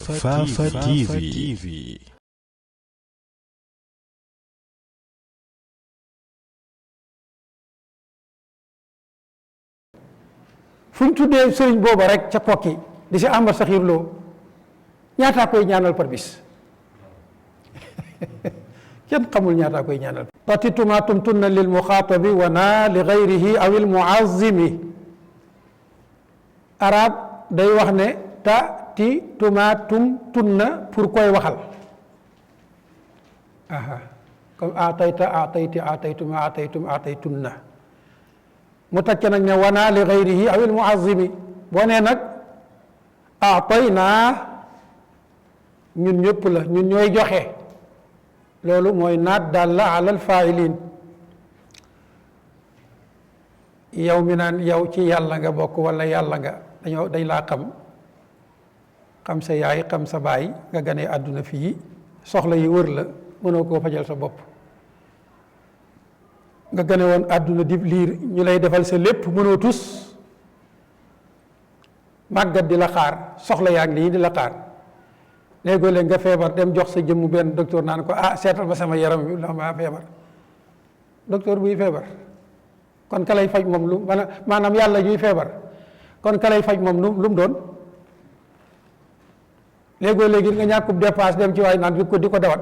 Fafa TV. fu ñu tuddee sëriñ booba rek ca kokki di si Ahmad Saxiir Lo ñaataa koy ñaanal par bis kenn xamul ñaataa koy ñaanal tatituma tumtunna lil muxaatabi wa na li gayrihi aw il muazimi arab day wax ne ta ti tuma tum tunna pour koy waxal aha comme atayta atayti ataytuma ataytum ataytunna mu takke nag ne wana li gayrihi aw il muazimi boo nee nag atayna ñun ñëpp la ñun ñooy joxe loolu mooy naat dalla ala al fa'ilin yow mi naan yow ci yàlla nga bokk wala yàlla nga dañ laa xam sa yaay xam sa baay nga ganee àdduna fii soxla yi wër la mënoo koo fajal sa bopp nga gane woon àdduna di liir ñu lay defal sa lépp mënoo tus màggat di la xaar soxla yaa ngi nii di la xaar léegoo-léeg nga feebar dem jox sa jëmm benn docteur naan ko seetal ma sama yaram bi maa feebar docteur buy feebar kon ka lay faj moom lu maanaam yàlla ñuy feebar kon ka lay faj moom lu mu doon léegoo-léegi nga ñàkkub dépasse dem ci waay naan di ko dawat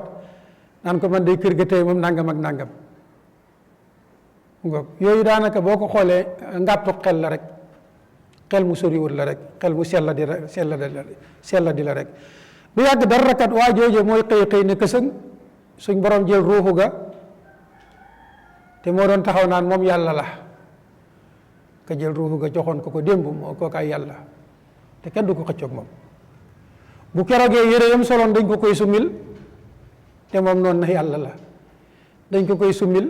naan ko man day kër ga tey moom nangam ak nangam yooyu daanaka boo ko xoolee ngàttu xel la rek xel mu soriwul la rek xel mu sella di la rek du yàgg dara kat waa jooje mooy xëy ne kësëng suñ borom jël ruuxu ga te moo doon taxaw naan moom yàlla la ka jël ruuxu ga joxoon ko démb moo kookaay yàlla te kenn du ko xëccoog moom bu kerogee yére yam soloon dañ ko koy summil te moom noonu na yàlla la dañ ko koy summil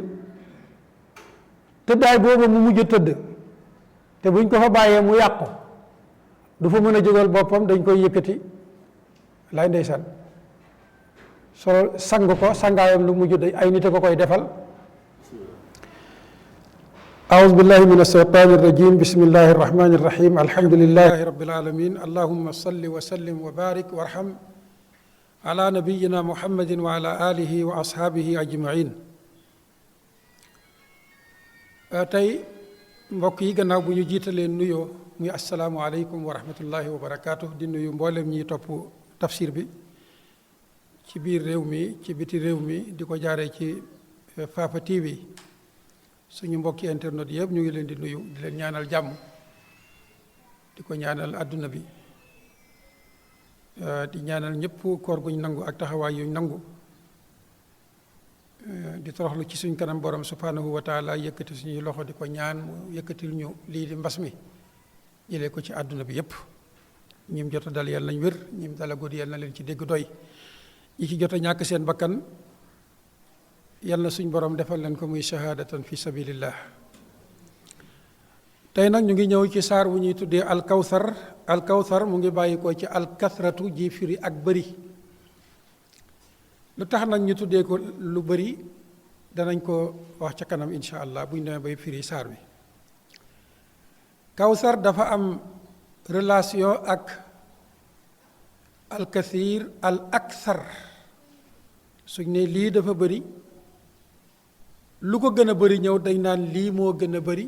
tëddaay boobu mu mujj tëdd te buñ ko fa bàyyee mu yàqu du fa mën a jógal boppam dañ koy yëkkati lay ndeysaan solo sang ko sangaayam lu mujj ay nit a ko koy defal أعوذ بالله من الشيطان الرجيم بسم الله الرحمن الرحيم الحمد لله رب العالمين اللهم صل وسلم وبارك وارحم على نبينا محمد وعلى آله وأصحابه أجمعين tey mbokk yi gannaaw bu ñu jiitalee nuyoo muy asalaamualeykum wa rahmatullahi wa barakaatu di nuyu mboolem ñi topp tafsir bi ci biir réew mi ci biti réew mi di ko jaaree ci Fafa TV suñu mbokki internet yëpp ñu ngi leen di nuyu di leen ñaanal jàmm di ko ñaanal àdduna bi di ñaanal ñëpp koor guñ nangu ak taxawaay yuñ nangu di toroxlu ci suñ kanam borom subhanahu wa taala yëkkati suñuy loxo di ko ñaan mu yëkkatil ñu lii di mbas mi jëlee ko ci àdduna bi yëpp ñim jot a dal yàlla nañ wér ñim dala guddi yàlla na leen ci dégg doy ñi ci jot a ñàkk seen bakkan yàlla na suñ borom defal leen ko muy shahadatan fi sabilillah tey nag ñu ngi ñëw ci saar wu ñuy tuddee alkawsar mu ngi bàyyi ko ci alkasratu ji firi ak bëri lu tax nag ñu tuddee ko lu bëri danañ ko wax ca kanam insha allah bu ñu demee bay firi saar bi kawsar dafa am relation ak alkasir al aksar suñ ne lii dafa bëri lu ko gën a bëri ñëw dañ naan lii moo gën a bëri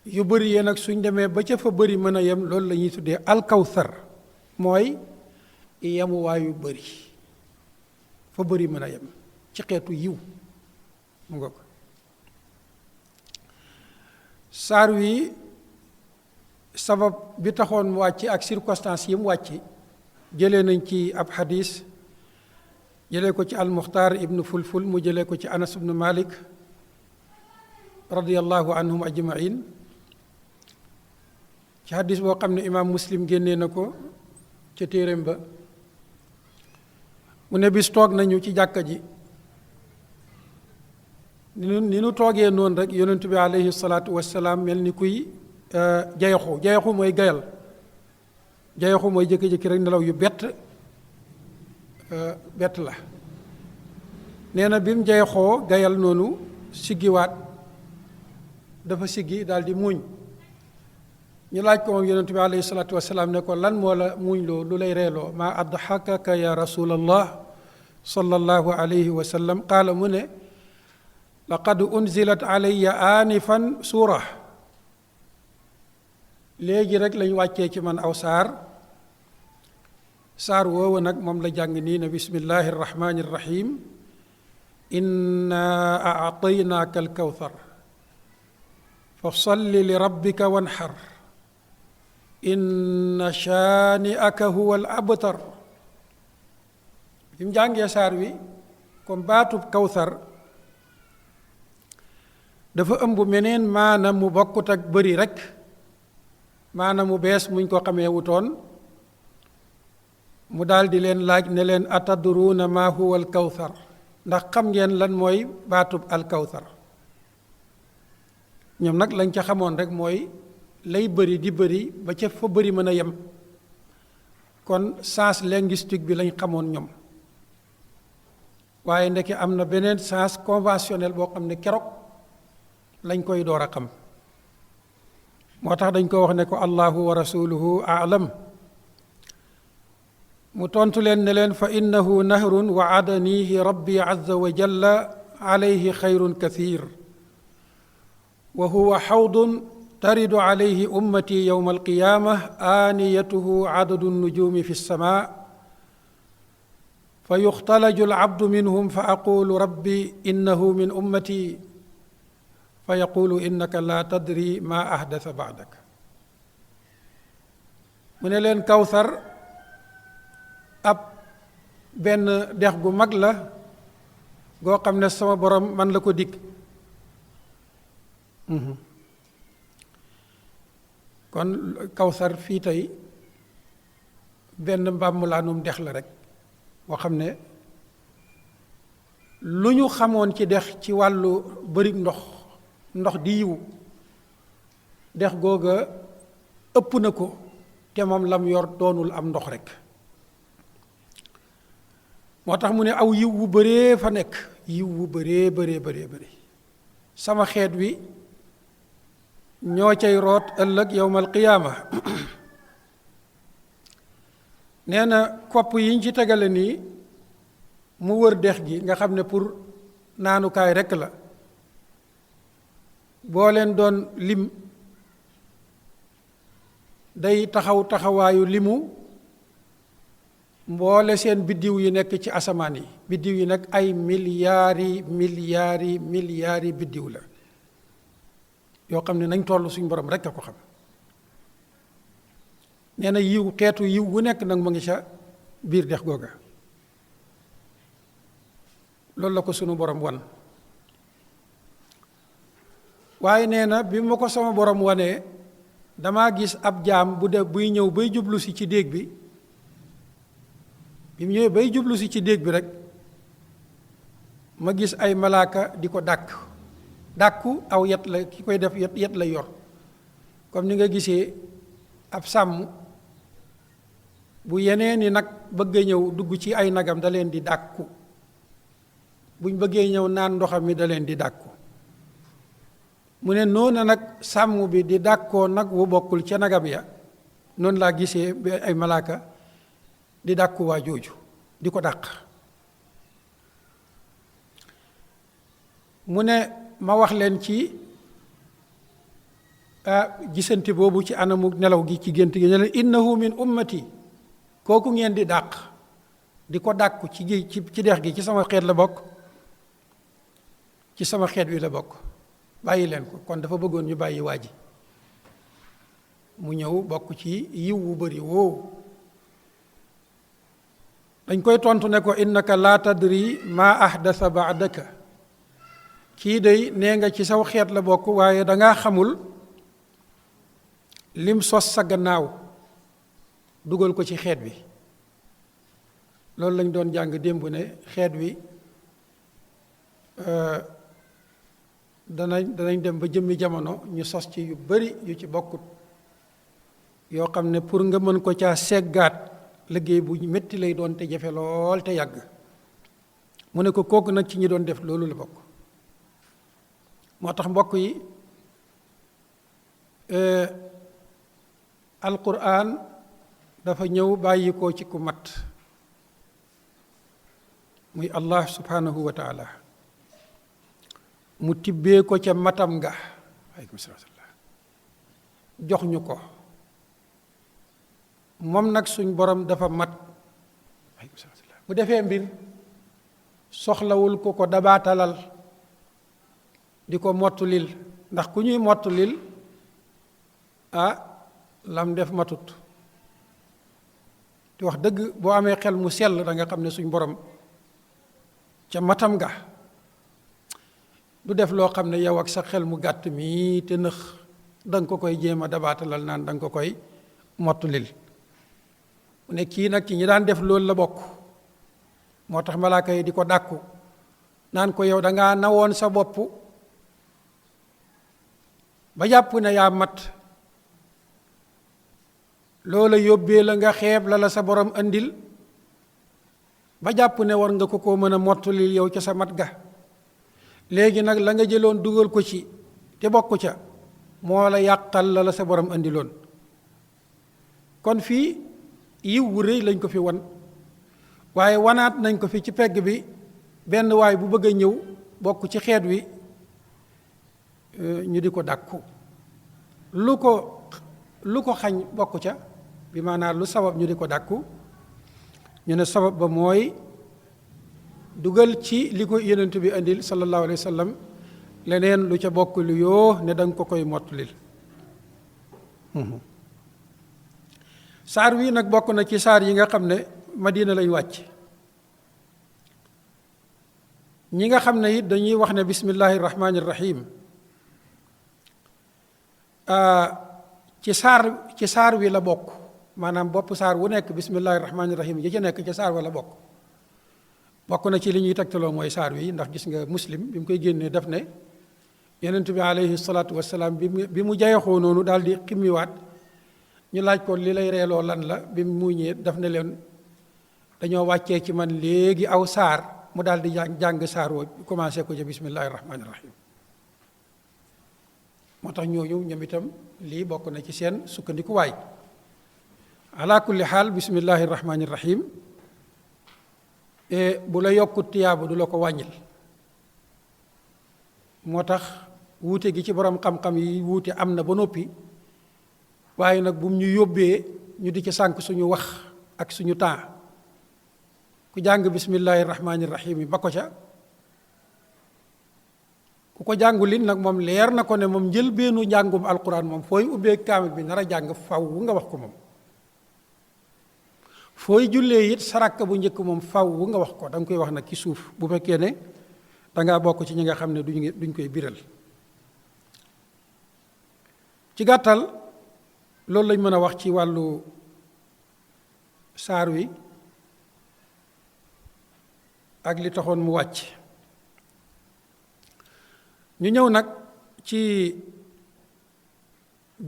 yu bëri yee nag suñ demee ba ca fa bëri mën a yem loolu la ñuy tuddee alkawsar mooy yemuwaayu bëri fa bëri mën a yem ci xeetu yiw mu nga ko saar wi sabab bi taxoon mu wàcc ak circonstance yi mu wàcc jëlee nañ ci ab xadis jëlee ko ci almuxtaar ibnu fulful mu jëlee ko ci anas ibnu malik radiallahu anhum ajmain ci xadis boo xam ne imaam muslim génnee na ko ca téeréem ba mu ne bis toog nañu ci jàkka ji ni nu toogee noonu rek yonentu bi aleyhi salaatu wassalaam mel ni kuy jayaxu mooy gayal jayaxu mooy jékki-jékki rek nelaw yu bett la nee na bi mu jayaxoo gayal noonu siggiwaat dafa siggi daal di muuñ ñu laaj ko moom yonent bi alayhi salaatu wasalaam ne ko lan moo la muñ loo lu lay reeloo maa adxakaka ya rasulallah sallallahu alayhi wa sallam qaala mu ne laqad unzilat alayya aanifan suura léegi rek lañ wàccee ci man aw saar woowu nag moom la jàng nii ne bismillahi arrahmani irrahim inna aataynaaka alkawthar fa salli li rabbika wanxar inna shaani'aka huwa al abtar bi mu jàngee saar wi comme baatub kawthar dafa ëmb meneen maana mu bokkut ak bëri rek maana mu bees muñ ko xamee wutoon mu daal di leen laaj ne leen atadruuna ma huwa al kawthar ndax xam ngeen lan mooy baatub al kawthar ñoom nag lañ ca xamoon rek mooy lay bëri di bëri ba ca fa bëri mën a yem kon sens linguistique bi lañ xamoon ñoom waaye ndeke am na beneen sens conventionnel boo xam ne keroog lañ koy door a xam moo tax dañ ko wax ne ko allahu wa rasuluhu aalam mu tontu leen ne leen fa innahu nahrun waadanihi rabbi azza wa jalla alayhi xayrun kathir wa huwa xawdun taridu alayhi ummati yowma alqiyama aaniyatuhu adadu nujumi fi lsama fa yuxtalaju alabdu minhum fa aqulu rabbi innahu min ummati fa yaqulu innaka la tadri ma ahdasa baadak mu ne leen kawsar ab benn dex gu mag la goo xam ne sama borom man la ko dig kon kawsar fii tey benn mbàmmulaanum dex la rek boo xam ne lu ñu xamoon ci dex ci wàllu bëri ndox di yiwu dex googa ëpp na ko te moom lam yor doonul am ndox rek moo tax mu ne aw yiw wu bëree fa nekk yiw wu bëree sama xeet wi ñoo cay root ëllëg yowmal qiyaama nee na kopp yiñ ci tegale nii mu wër dex gi nga xam ne pour naanukaay rekk la boo leen doon lim day taxawaayu limu mboole seen biddiw yi nekk ci asamaan yi biddiw yi nag ay milliards biddiw la yoo xam ne nañ toll suñ borom rekk a ko xam nee na yiw xeetu yiw wu nekk nag mu ngi ca biir dex googa loolu la ko sunu borom wan waaye nee na bi ma ko sama borom wanee damaa gis ab jaam buy ñëw bay jublu si ci déeg bi mu ñëwee bay jublu si ci déeg bi rek ma gis ay malaaka di ko dàkku aw yet la ki koy def yet la yor comme ni nga gisee ab sàmm bu yeneen ni nag bëgg a ñëw dugg ci ay nagam da leen di dàkku buñ bëggee ñëw naan ndoxam mi da leen di dàkku mu ne noonu nag sàmm bi di dàkkoo nag wu bokkul ca nagam ya noonu laa gisee ay malaaka di dàkku waa jooju di ko dàq mu ne ma wax leen ci gisante boobu ci anamu nelaw gi ci gént gi ne leen innahu min ummati kooku ngeen di dàq di ko dàkku ci dex gi ci sama xeet la bokk ci sama xeet wi la bokk bàyyi leen ko kon dafa bëggoon ñu bàyyi waa ji mu ñëw bokk ci yiw wu bari woowu dañ koy tontu ne ko innaka laa tadri ma ahdasa baadaka kii day nee nga ci saw xeet la bokk waaye dangaa xamul lim sos sa gannaaw dugal ko ci xeet bi loolu lañ doon jàng démb ne xeet wi danañ dem ba jëmmi jamono ñu sos ci yu bari yu ci bokkut yoo xam ne pour nga mën ko caa seggaat liggéey bu metti lay doon te jafe lool te yàgg mu ne ko kooku nag ci ñi doon def loolu la bokk moo tax mbokk yi alquran dafa ñëw bàyyi ko ci ku mat muy allah subhanahu wa taala mu tibbee ko ca matam nga aleykum salaam jox ñu ko moom nag suñ borom dafa mat aleykum salaam bu defee mbir soxlawul ku ko dabaatalal di ko mottulil ndax ku ñuy mottulil lam def matut te wax dëgg boo amee xel mu sell da nga xam ne suñ borom ca matam nga du def loo xam ne yow ak sa xel mu gàtt mii te nëx danga ko koy jéem a dabaatalal naan danga ko koy mottulil mu ne kii nag ci ñi daan def loolu la bokk moo tax malaaka yi di ko dàkku naan ko yow dangaa nawoon sa bopp ba jàpp ne yaa mat loola yóbbee la nga xeeb la sa borom andil ba jàpp ne war nga ko mën a mottulil yow ca sa mat ga léegi nag la nga jëloon dugal ko ci te bokk ca moo la yàqal la sa borom andiloon kon fii yiw wu rëy lañ ko fi wan waaye wanaat nañ ko fi ci pegg bi benn waay bu bëgg a ñëw bokk ci xeet wi ñu di ko dàkku lu ko xañ bokk ca bi maanaam lu sabab ñu di ko dàkku ñu ne sabab ba mooy dugal ci li ko yonent bi andil sallallahu alayhi wa sallam leneen lu ca bokk lu yoo ne danga ko koy mottulil saar wi nag bokk na ci saar yi nga xam ne Madina lañ wàcc ñi nga xam ne it dañuy wax ne bismillahi rahmaani rahim ci saar wi la bokk maanaam bopp saar wu nekk bismillahi rahmaani rahim yi ci nekk ci saar wa la bokk na ci li ñuy tegtaloo mooy saar wi ndax gis nga muslim bi mu koy génnee def ne yonent bi alayhi salaatu wasalaam bi mu jayaxoo noonu daal di ximmiwaat ñu laaj ko li lay reeloo lan la bi mu muuñee daf ne leen dañoo wàccee ci man léegi aw saar mu daal di jàng saar woo commencé ko ca bismillahi rahmaani rahim moo tax ñooñu ñoom itam lii bokk na ci seen sukkandikuwaay ala kulli xaal bismillahi rahmaani rahim bu la yokkut tiyaaba du la ko wàññil moo tax wuute gi ci borom xam-xam yi wuute am na ba noppi waaye nag bu ñu yóbbee ñu di ci sànk suñu wax ak suñu temps ku jàng bismillahi rahmaani rahim yi ba ko ca ku ko jàngulit nag moom leer na ko ne moom njëlbeenu njàngum alquran moom fooy ubbee kaamil bi nar a jàng faw nga wax ko moom fooy jullee it saraka bu njëkk moom faw nga wax ko da nga koy wax nag ci suuf bu fekkee ne dangaa bokk ci ñi nga xam ne duñ koy biral ci gàttal loolu lañ mën a wax ci wàllu saar wi ak li taxoon mu wàcc ñu ñëw nag ci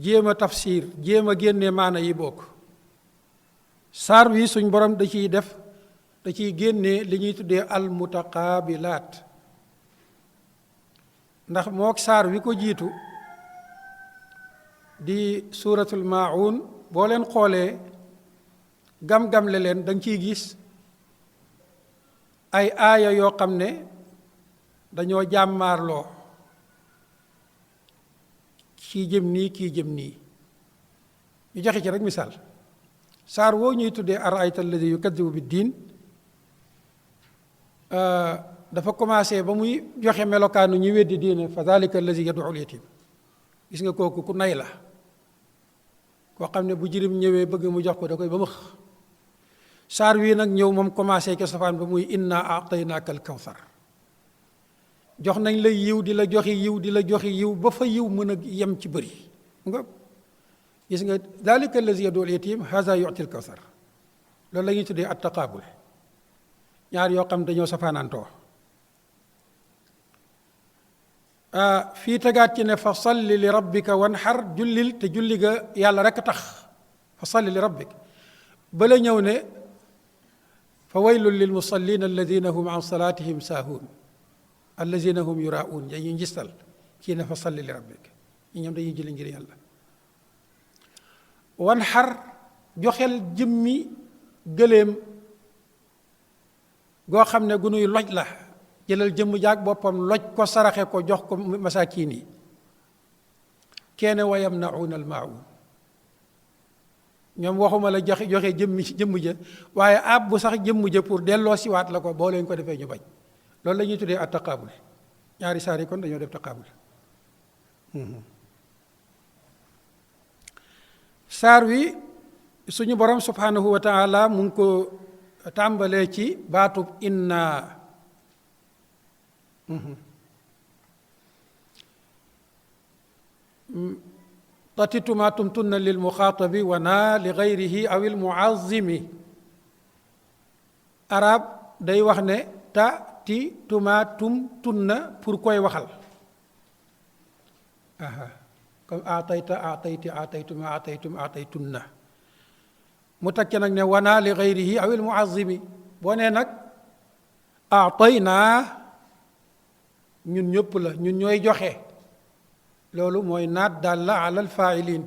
jéem a tafsir jéem a génne maana yi bokk saar wi suñ borom da ciy génne li ñuy tuddee almutaqaabilaat ndax mook saar wi ko jiitu di suuratul maa'un boo leen xoolee gam-gamle leen da nga ciy gis ay aaya yoo xam ne dañoo jàmmaarloo kii jëm nii kii jëm nii ñu joxe ci rek misaal saar woo ñuy tuddee araayta alladi yukadibu biddiin dafa commencé ba muy joxe melokaanu ñu weddi diine fa dalika alladi yad'u al-yatim gis nga kooku ku nay la koo xam ne bu jirim ñëwee bëgg mu jox ko da koy ba mëx saar wii nag ñëw moom commencé ca safaan ba muy inna a'taynaaka al-kawsar jox nañ la yiw di la joxi yiw di la joxi yiw ba fa yiw mën a yem ci bëri nga gis nga dalika allazi yad'u al-yatim haza yu'ti al-kawsar loolu la ñuy tuddee at-taqaabul ñaar yoo xam dañoo safaanantoo fii tegaat ci ne fa salli li rabbika wanhar jullil te julli ga yàlla rek tax fa salli li rabbik bala ñëw ne fa waylun lil musallin alladina hum an salatihim saahuun alladina hum yuraun dañuy njistal kii ne fa salli li rabbik ñi ñoom dañuy julli ngir yàlla wan xar joxel jëmmi gëléem goo xam ne gu nuy loj la jëlal jëmm jaag boppam loj ko saraxe ko jox ko masaakiin yi keene wa yamna'uuna al-maa'uun ñoom waxuma la joxe jëmm ja waaye ab bu sax jëmm ja pour delloo siwaat la ko boo leen ko defee ñu bañ loolu la ñuy tuddee at taqaabul ñaari saar yi kon dañoo def taqaabul saar wi suñu borom subhanahu wa taala mu ngi ko tàmbalee ci baatub inna tatituma tumtunna lil muxaatabi wa naa li gayrihi aw il muazimi arab day wax ne ta ti tuma tum tunna pour koy waxal comme atayta atayti ataytuma ataytum ataytunna mu takki nag ne wana li gayrihi aw il muazimi boo nee nag ataynaa ñun ñëpp la ñun ñooy joxe loolu mooy naat dalla ala alfaa'iliin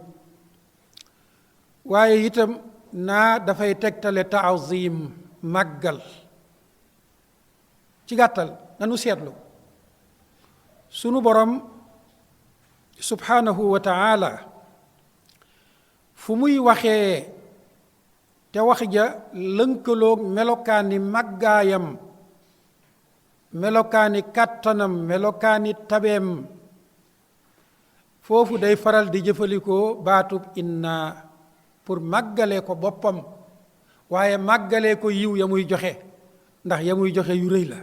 waaye itam naa dafay tegtale taazim màggal ci gàttal nanu seetlu sunu borom subhanahu wa taala fu muy waxee te wax ja lënkaloog melokaani màggaayam melokaani kàttanam melokaani tabeem foofu day faral di jëfandikoo baatub inna pour màggalee ko boppam waaye màggalee ko yiw ya muy joxe ndax ya muy joxe yu rëy la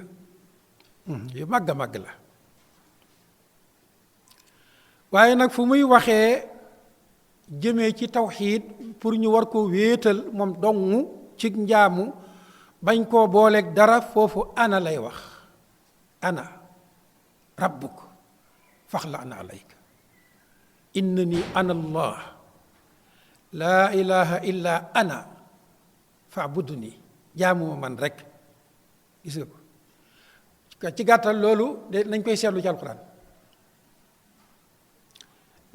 yu màgg a màgg la waaye nag fu muy waxee jëmee ci tawxiid pour ñu war ko wéetal moom dongu ci njaamu bañ koo booleeg dara foofu ana lay wax ana rabbuk faxla'na alayka innani ana allah laa ilaha illa ana fa'budni jaamuma man rek gis nga ko ci gàttal loolu de nañ koy seetlu ci alxuraan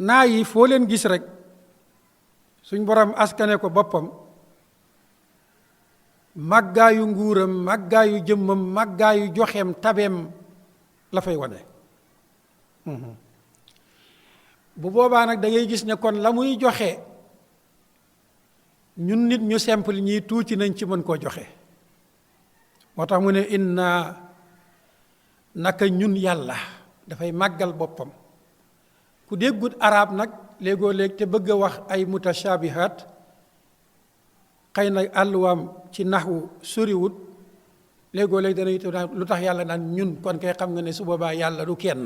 naa yi foo leen gis rek suñ borom askane ko boppam màggaayu nguuram màggaayu jëmmam màggaayu joxeem tabeem la fay wane bu boobaa nag da ngay gis ne kon la muy joxe ñun nit ñu simple ñii tuuti nañ ci mën koo joxe moo tax mu ne inna naka ñun yàlla dafay màggal boppam ku déggut arab nag léegoo léeg te bëgg a wax ay mutashabihat xëy na àlluwaam ci naxwu soriwut léegoo léeg dana it lu tax yàlla naan ñun kon kay xam nga ne su boobaa yàlla du kenn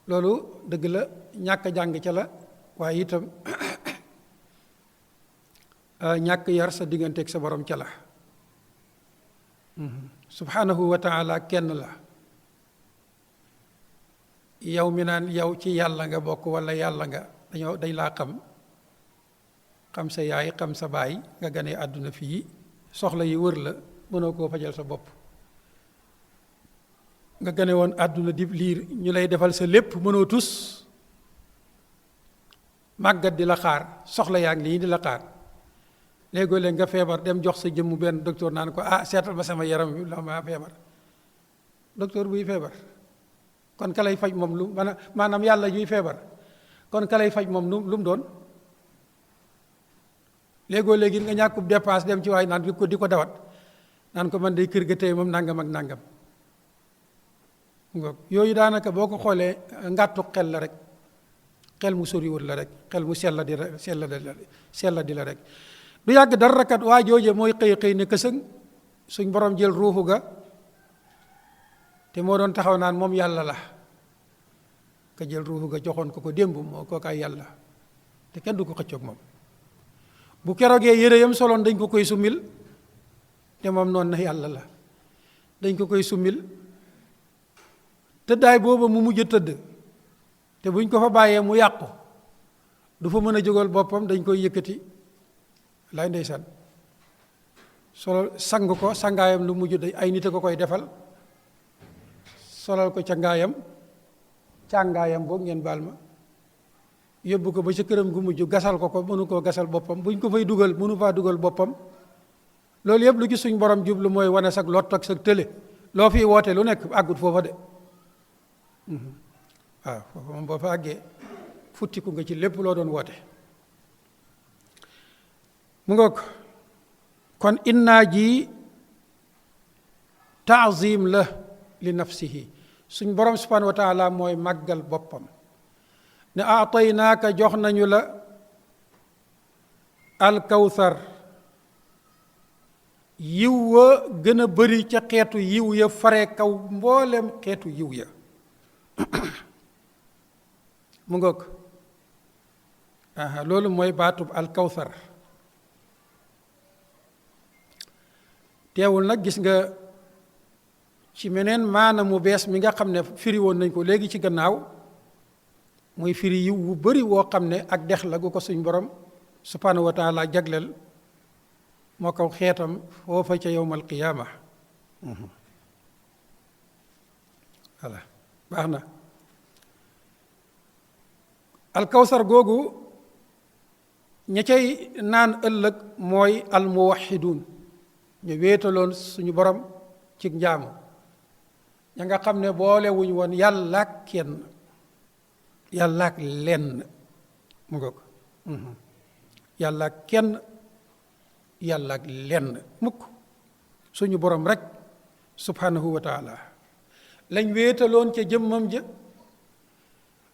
loolu dëgg la ñàkk jàng ca la waaye itam ñàkk yar sa digganteeg sa borom ca la subhanahu wa taala kenn la yow mi naan yow ci yàlla nga bokk wala yàlla nga dañ laa xam sa yaay xam sa baay nga ganee àdduna fii soxla yi wër la mënoo koo fajal sa bopp nga gane woon àdduna di liir ñu lay defal sa lépp mënoo tus màggat di la xaar soxla yaa ngi lii di la xaar léegoo léeg nga feebar dem jox sa jëmmu benn docteur naan ko seetal ma sama yaram wi la ma feebar docteur buy feebar kon ka lay faj moom lu maanaam yàlla juy feebar kon ka lay faj moom lu mu doon léegoo léegi nga ñàkkub dépense dem ci waay naan ko di ko dawat naan ko man day kër ga tey moom nangam ak nangam yooyu daanaka boo ko xoolee ngàttu xel la rek xel mu soriwul la rek xel mu sella di la rek du yàgg dara kat waa jooje mooy xëy ne kësëng suñ borom jël ruuxu ga te moo doon taxaw naan moom yàlla la ka jël ruuxu ga joxoon ko démb moo kookaay yàlla te kenn du ko xëccoog moom bu keroogee yére yam soloon dañ ko koy summil te moom noonu na yàlla la dañ ko koy summil tëddaay booba mu mujj tëdd te buñ ko fa bàyyee mu yàqu du fa mën a jógal boppam dañ koy yëkkati lay ndeysaan solal sang ko sangaayam lu mujj ay nit a ko koy defal solal ko càngaayam boog ngeen baal ma yóbbu ko ba ca këram gu mujj gasal ko mënu koo gasal boppam buñ ko fay dugal mënu faa dugal boppam loolu yëpp lu ci suñ borom jublu mooy wane sag lot ak sag tële loo fi woote lu nekk àggut foofa de waaw foofa moom boo fa àggee futtiku nga ci lépp loo doon woote mu ngoog kon innaa ji taazim la li nafsihi suñ borom subhanahu wa taala mooy màggal boppam ne aataynaaka jox nañu la alkawsar yiw wa gën a bari ca xeetu yiw ya fare kaw mboolem xeetu yiw ya mu ngoog loolu mooy baatub alkawsar teewul nag gis nga ci meneen maana mu bees mi nga xam ne firi woon nañ ko léegi ci gannaaw muy firi yiw wu bari woo xam ne ak dex la gu ko suñ borom subhanahu wa taala jagleel moo kaw xeetam foofa ca yowmal qiyaama voilà baax na alkawsar googu ña cay naan ëllëg mooy almuwaxiduun ñu wéetaloon suñu borom ci njaamu ña nga xam ne boole wuñ woon yàlla ak kenn yàlla ak lenn mu nga ko yàlla ak kenn yàlla ak lenn mukk suñu borom rek subhanahu wa taala lañ wéetaloon ca jëmmam ja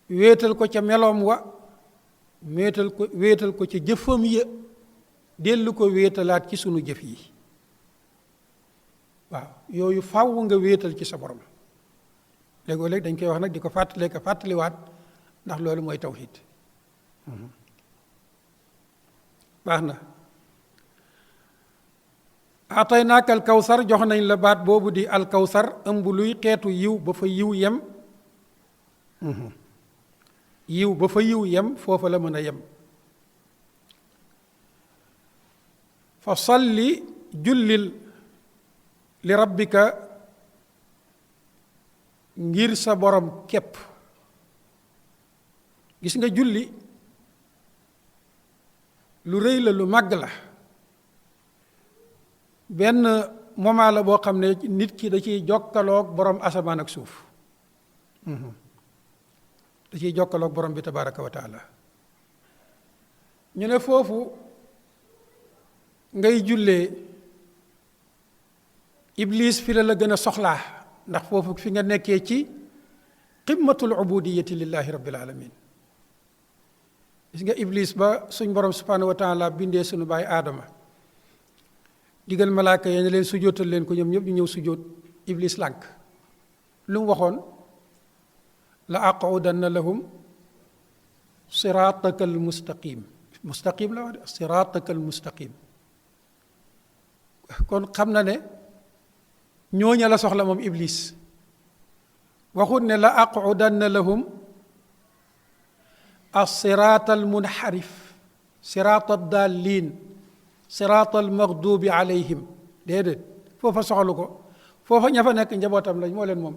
wéetal ko ca meloom wa wéetal ko ca jëfam ya dellu ko wéetalaat ci sunu jëf yi waaw yooyu fàww nga wéetal ci sa borom léegoo léeg dañ koy wax nag di ko fàttalee ko fàttaliwaat ndax loolu mooy tawhid baax na ataynaaka alkawsar jox nañ la baat boobu di alkawsar ëmb luy xeetu yiw ba fa yiw yem yiw ba fa yiw yem foofa la mën a yem fa salli jullil li rabbika ngir sa borom képp gis nga julli lu rëy la lu màgg la benn moment la boo xam ne nit ki da ciy jokkaloog borom asamaan ak suuf da ciy jokkaloog borom bi tabaraka wa taala ñu ne foofu ngay jullee iblis fi la gën a soxlaa ndax foofu fi nga nekkee ci qimmatul ubudiyati lillahi rabbil alamin gis nga iblis ba suñ borom subhanahu wa taala bindee suñu baay aadama digal malaaka yi ne leen sujjóotal leen ko ñoom ñëpp ñu ñëw sujjóot iblis lànk lu mu waxoon la aqudanna lahum siraataka al mustaqim mustaqim la wax de siraataka al mustaqim kon xam na ne ñooña la soxla moom iblis waxut ne la aqudanna lahum as-siraat al-munharif siraat ad-daalliin siraat al-maghduubi alayhim déedéet foofa soxalu ko foofa ña fa nekk njabootam lañ moo leen moom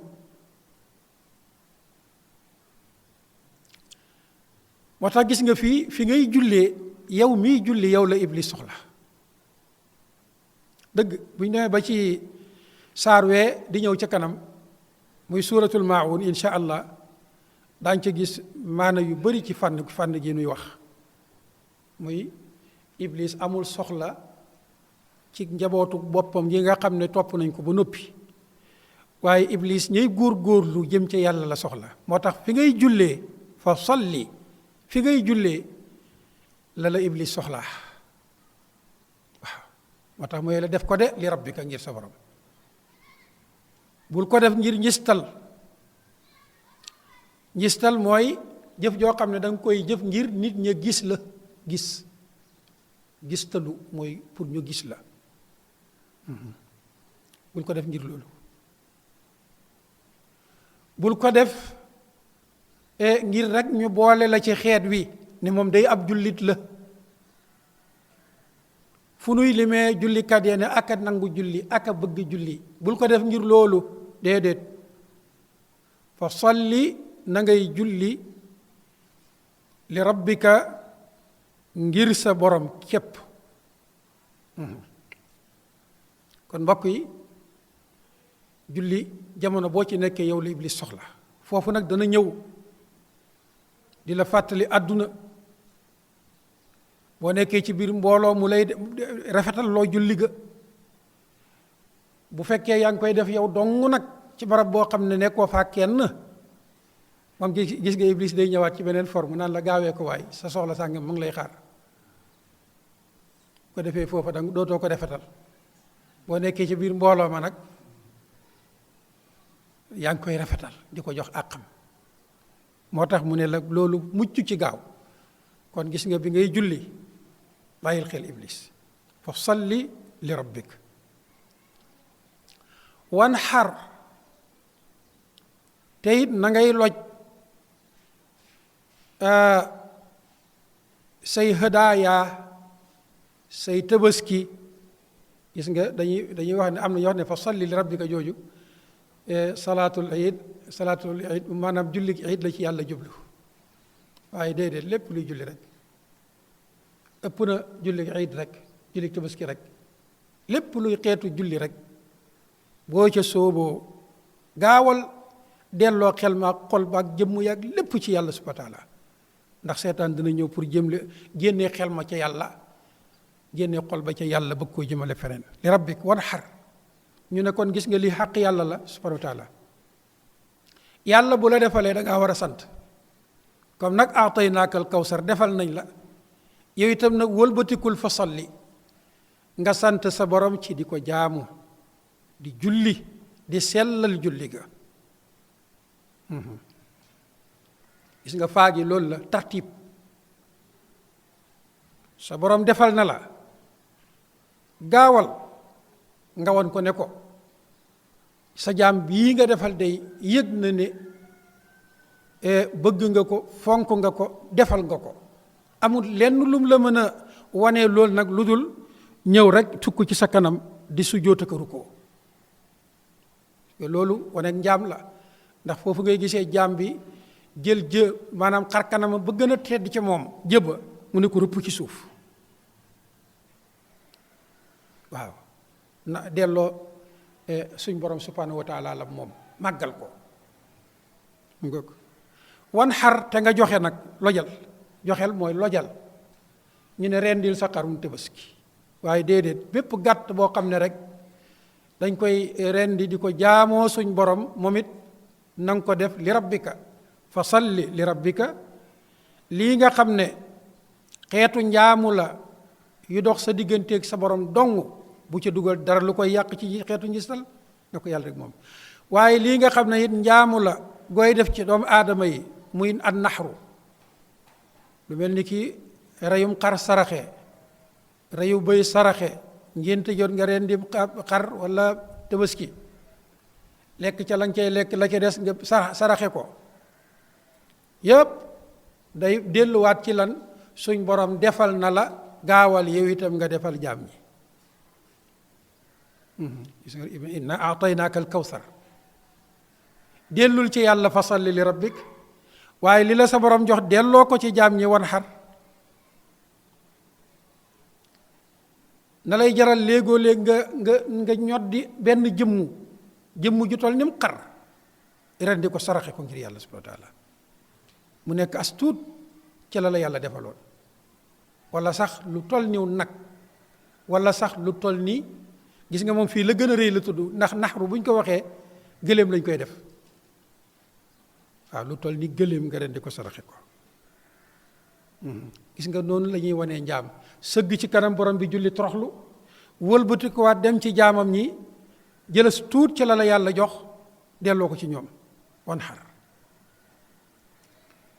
moo tax gis nga fi ngay jullee yow miy julli yow la iblis soxla dëgg bu ñu demee ba ci saar wee di ñëw ca kanam muy suuratul maa'uun insha allah daañ ca gis maana yu bari ci fànn gi nuy wax muy iblis amul soxla ci njabootu boppam yi nga xam ne topp nañ ko ba noppi waaye iblis ñay góor-góorlu jëm ca yàlla la soxla moo tax fi ngay jullee fa salli fi ngay jullee la iblis soxlaa waaw moo tax mooy la def ko de li rabbika ngir sa borom bul ko def ngir njistal mooy jëf joo xam ne da nga koy jëf ngir nit ña gis la gistalu mooy pour ñu gis la bul ko def ngir loolu bul ko def ngir rek ñu boole la ci xeet wi ne moom day ab jullit la fu nuy limee jullikat yee ne aka nangu julli aka bëgg julli bul ko def ngir loolu déedéet fa salli na ngay julli li rabbika ngir sa borom képp. kon mbokk yi julli jamono boo ci nekkee yow la iblis soxla foofu nag dana ñëw di la fàttali àdduna boo nekkee ci biir mbooloo mu lay rafetal loo julli ga bu fekkee yaa ngi koy def yow dong nag ci barab boo xam ne nekkoo faa kenn moom gis nga iblis day ñëwaat ci beneen forme naan la gaawee ko waay sa soxla sàngam mu ngi lay xaar ko defee foofa danga dootoo ko rafetal boo nekkee ci biir mbooloo ma nag yaa ngi koy rafetal di ko jox àqam moo tax mu ne la loolu mucc ci gaaw kon gis nga bi ngay julli bàyyil xel iblis fa salli li rabbik wan xar te it na ngay loj say hadaaya say tabaski gis nga dañuy wax ne am na yoo xam ne fa salli li rabbika jooju salaatul iid maanaam julli iid la ci yàlla jublu waaye déedéet lépp luy julli rek ëpp na julli iid rek julli tabaski rek lépp luy xeetu julli rek boo ca sooboo gaawal delloo xel ma ak xol ba ak jëmm yaag lépp ci yàlla subhaanahu wa taala ndax seetaan dina ñëw pour génnee xel ma ca yàlla génnee xol ba ca yàlla bëgg koo jëmale feneen li rabbik wan xar ñu ne kon gis nga li xaq yàlla la subhaanahu wa taala yàlla bu la defalee da ngaa war a sant comme nag aataynaakal kawsar defal nañ la yow itam nag wëlbatikul fa salli nga sant sa borom ci di ko jaamu di julli di sellal julli ga gis nga faagi loolu la tartib sa borom defal na la gaawal nga won ko ne ko sa jaam bii nga defal day yëg na ne bëgg nga ko fonk nga ko defal nga ko amul lenn lum la mën a wanee loolu nag lu dul ñëw rek tukk ci sa kanam di sujjóot ak rukkoo loolu wane njaam la ndax foofu ngay gisee jaam bi jël maanaam xar kanama ba gën a tedd ci moom jëba mu ne ko rëpp ci suuf waaw na delloo suñ borom subhanahu wa taala la moom màggal ko wan xar te nga joxe nag lojal joxel mooy lojal ñu ne rendil sa xarum tabaski waaye déedéet bépp gàtt boo xam ne rek dañ koy rendi di ko jaamoo suñ borom moom it na nga ko def li rabbika fa salli li rabbika lii nga xam ne xeetu njaamu la yu dox sa digganteeg sa borom dong bu ca dugal dara lu koy yàq ci xeetu njistal na ko yàlla rek moom waaye lii nga xam ne it njaamu la gooy def ci doomu aadama yi muy an naxru lu mel ni ki reyum xar saraxe reyu bëy saraxe ngénte jot nga rendi xar wala tabaski lekk ca la nga cay lekk la ca des nga saraxe ko yëpp day delluwaat ci lan suñ borom defal na la gaawal yow itam nga defal jaam ñi gis nga inna aataynaaka al kawsar dellul ci yàlla fa salli li rabbik waaye li la sa borom jox delloo ko ci jaam ñi wan xar na lay jaral léegoo léeg nga ñoddi benn jëmmu ju tol ni mu xar rendi ko saraxe ko ngir yàlla subhanahu wa taala mu nekk as tuut ci la yàlla defaloon wala sax lu tol niw nag wala sax lu tol nii gis nga moom fii la gën a rëy la tudd ndax naxru bu ñu ko waxee gëléem lañ koy def waaw lu tol ni gëléem nga rendi ko saraxe ko gis nga noonu la ñuy wanee njaam sëgg ci kanam borom bi julli toroxlu wëlbati ko waat dem ci jaamam ñi jëlas tuut ci la yàlla jox delloo ko ci ñoom wan xar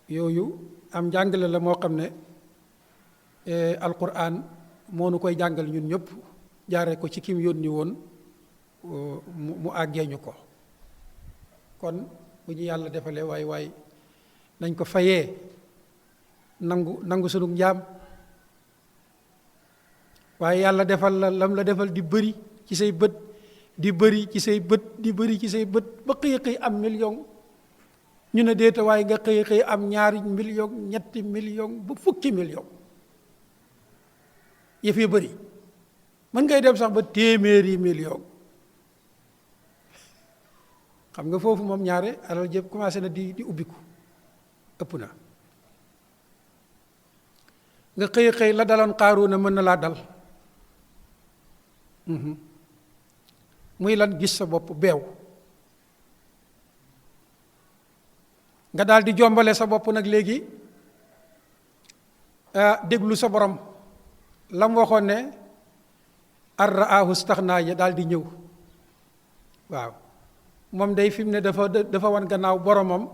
yooyu am njàngale la moo xam ne alquran moo nu koy jàngal ñun ñëpp jaare ko ci kim yónni woon mu àggee ñu ko kon bu ñu yàlla defalee waay nañ ko fayee nangu sunu njaam waaye yàlla defal la lam la defal di bëri ci say bët di bëri ci say bët di bëri ci say bët ba xëy am million ñu ne déeta waaye nga xëy xëy am 2 million 3 million ba fukki million yëf yi bëri mën ngay dem sax ba téeméeri million xam nga foofu moom ñaare alal jëpp commencé na di ubbiku ëpp na nga xëy xëy la daloon Qaaruuna mën na laa dal muy lan gis sa bopp beew nga daal di jombale sa bopp nag léegi déglu sa borom la mu waxoon ne ar raahu staxnaa ya daal di ñëw waaw moom day fi mu ne dafa wan gannaaw boromam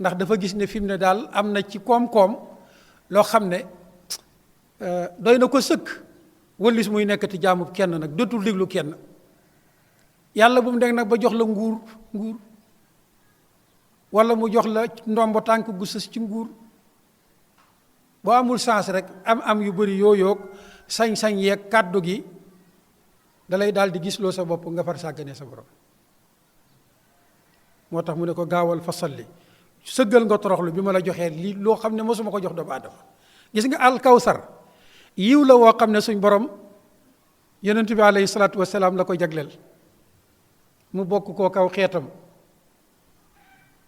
ndax dafa gis ne fi mu ne daal am na ci koom-koom loo xam ne doy na ko sëkk wëllis muy nekkati jaamu kenn nag dootul déglu kenn yàlla bu mu nekk nag ba jox la nguur wala mu jox la ndombo tànk gu sës ci nguur boo amul sens rek am yu bëri yooyoog sañ-sañ yeeg kàddu gi dalay daal di gis loo sa bopp nga far sàggane sa borom moo tax mu ne ko gaawal fa salli sëggal nga toroxlu bi ma la joxee lii loo xam ne mosuma ko jox doomu aadama gis nga alkawsar yiw la woo xam ne suñ borom yonent bi alayhi salaatu wasalaam la ko jagleel mu bokk koo kaw xeetam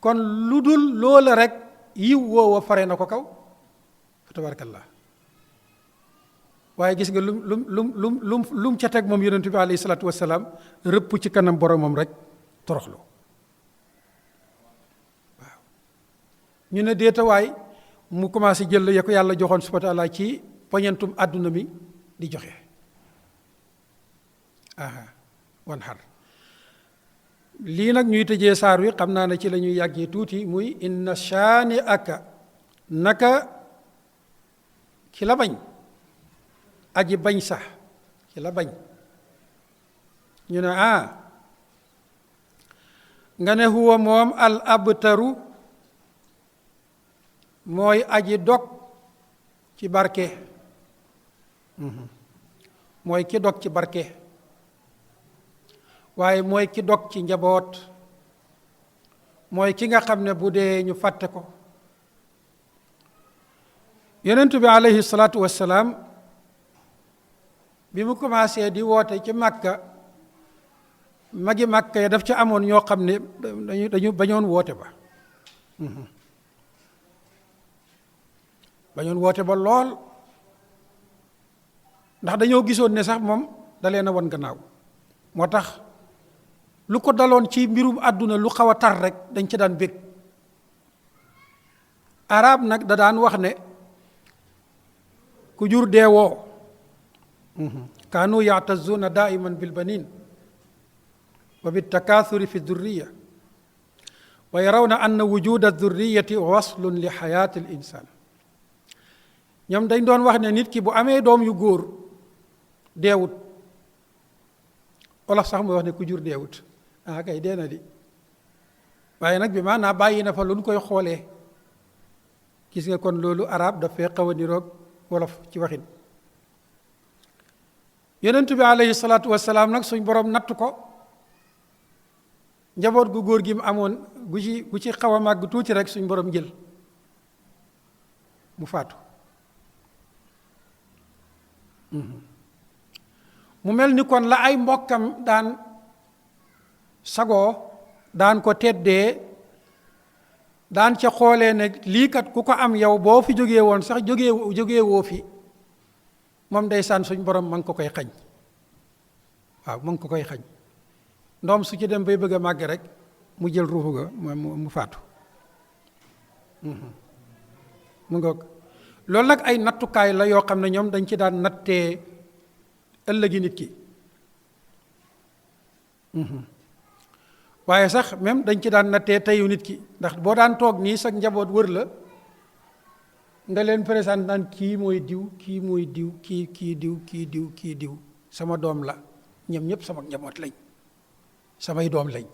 kon lu dul loola rek yiw woowa fare na ko kaw fa tabarakallah waaye gis nga lum ca teg moom yonent bi alayhi salaatu wasalaam rëpp ci kanam boromam rek toroxlu waaw ñu ne déetawaay mu commencé jël ya ko yàlla joxoon subhaanahu wa taala ci poñentum àdduna mi di joxe wan xar lii nag ñuy tëjee saar wi xam naa ne ci la ñuy yàggee tuuti muy inna shaani aka naka ki la bañ aji bañ sax ki la bañ ñu ne nga ne huwa moom al abtaru mooy aji dog ci barke mooy ki dog ci barke waaye mooy ki dog ci njaboot mooy ki nga xam ne bu dee ñu fàtte ko yonent bi alayhi salaatu wassalaam bi mu commencé di woote ci Makka magi Makka ya daf ci amoon ñoo xam ne dañu bañoon woote ba bañoon woote ba lool ndax dañoo gisoon ne sax moom da leen a won gannaaw moo tax lu ko daloon ci mbirum àdduna lu xaw a tar rek dañ ci daan bég arab nag da daan wax ne ku jur deewoo kaanu yaatazuuna daiman bilbanin wa bittakaathuri fi durriya wa yarawna anna wujuda durriyati waslun li xayaati l insan ñoom dañ doon wax ne nit ki bu amee doom yu góor deewut olof sax muy wax ne ku jur deewut kay dee na di waaye nag bi maanaam bàyyi na fa lu ñu koy xoolee gis nga kon loolu arab dafay xaw a niroog wolof ci waxin yonent bi alayhi salaatu wasalaam nag suñ borom natt ko njaboot gu góor gi mu amoon gu ci xaw a màgg tuuti rek suñ borom jël mu faatu mu mel ni kon la ay mbokkam daan sagoo daan ko teddee daan ca xoolee ne lii kat ku ko am yow boo fi jógee woon sax jógee woo fi moom ndeysaan suñ borom ma ngi ko koy xañ waaw ma ngi ko koy xañ ndoom su ci dem bay bëgg a màgg rek mu jël ruuxu ga mu faatu mu ngoog loolu nag ay nattukaay la yoo xam ne ñoom dañ ci daan nattee ëllëgi nit ki waaye sax même dañ ci daan nattee teyu nit ki ndax boo daan toog nii sax njaboot wër la nga leen présenté naan kii mooy diw kii mooy diw kii diw kii diw kii diw sama doom la ñoom ñëpp sama njaboot lañ samay doom lañ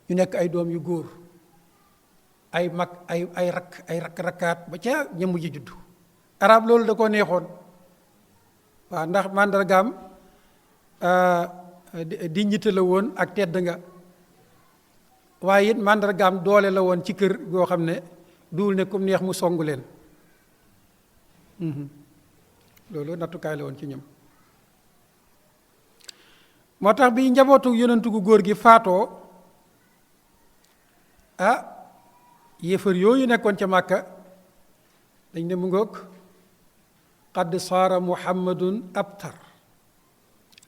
ñu nekk ay doom yu góor ay mag ay rakkaat ba ca ña mujj juddu arab loolu da ko neexoon waaw ndax màndargaam dignité la woon ak tedd nga waaye it màndargaam doole la woon ci kër goo xam ne duul ne comme neex mu songu leen loolu nattukaay la woon ci ñoom. moo tax bi njabootu yonentu gu góor gi faatoo yéefar yooyu nekkoon ca Màkka dañ ne mu ngoog qad saara muhammadun abtar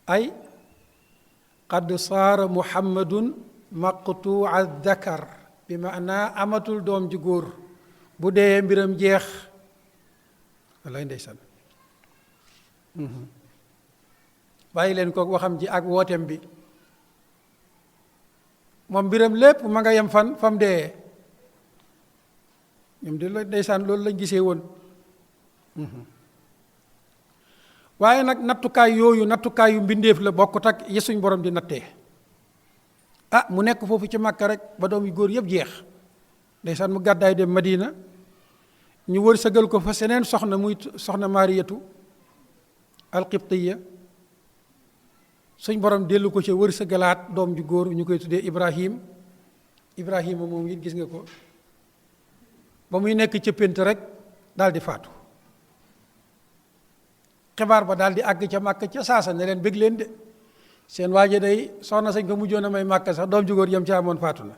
ay qad saara muhammadun maqtu'a dakar bi maanaa amatul doom ji góor bu dee mbiram jeex wallaay ndeysaan bàyyi leen ko waxam ji ak wooteem bi moom mbiram lépp ma nga yem fam dee ñoom de la ndeysaan loolu lañ gisee woon waaye nag nattukaay yooyu nattukaayu mbindeef la bokkut ak yi suñ borom di nattee mu nekk foofu ci Màkka rek ba doom yu góor yëpp jeex ndeysaan mu gàddaay dem Madina ñu wërsëgal ko fa seneen soxna muy soxna Maariyatu alqibtiya suñ borom dellu ko ci wërsëgalaat doom ju góor ñu koy tuddee Ibrahima moom it gis nga ko ba muy nekk ca pént rek daal di faatu xibaar ba daal di àgg ca Màkka ca saasa ne leen bëgg leen de seen waaje day soxna sañ ko mujjoon a may Màkka sax doom ju góor yam ca amoon faatu na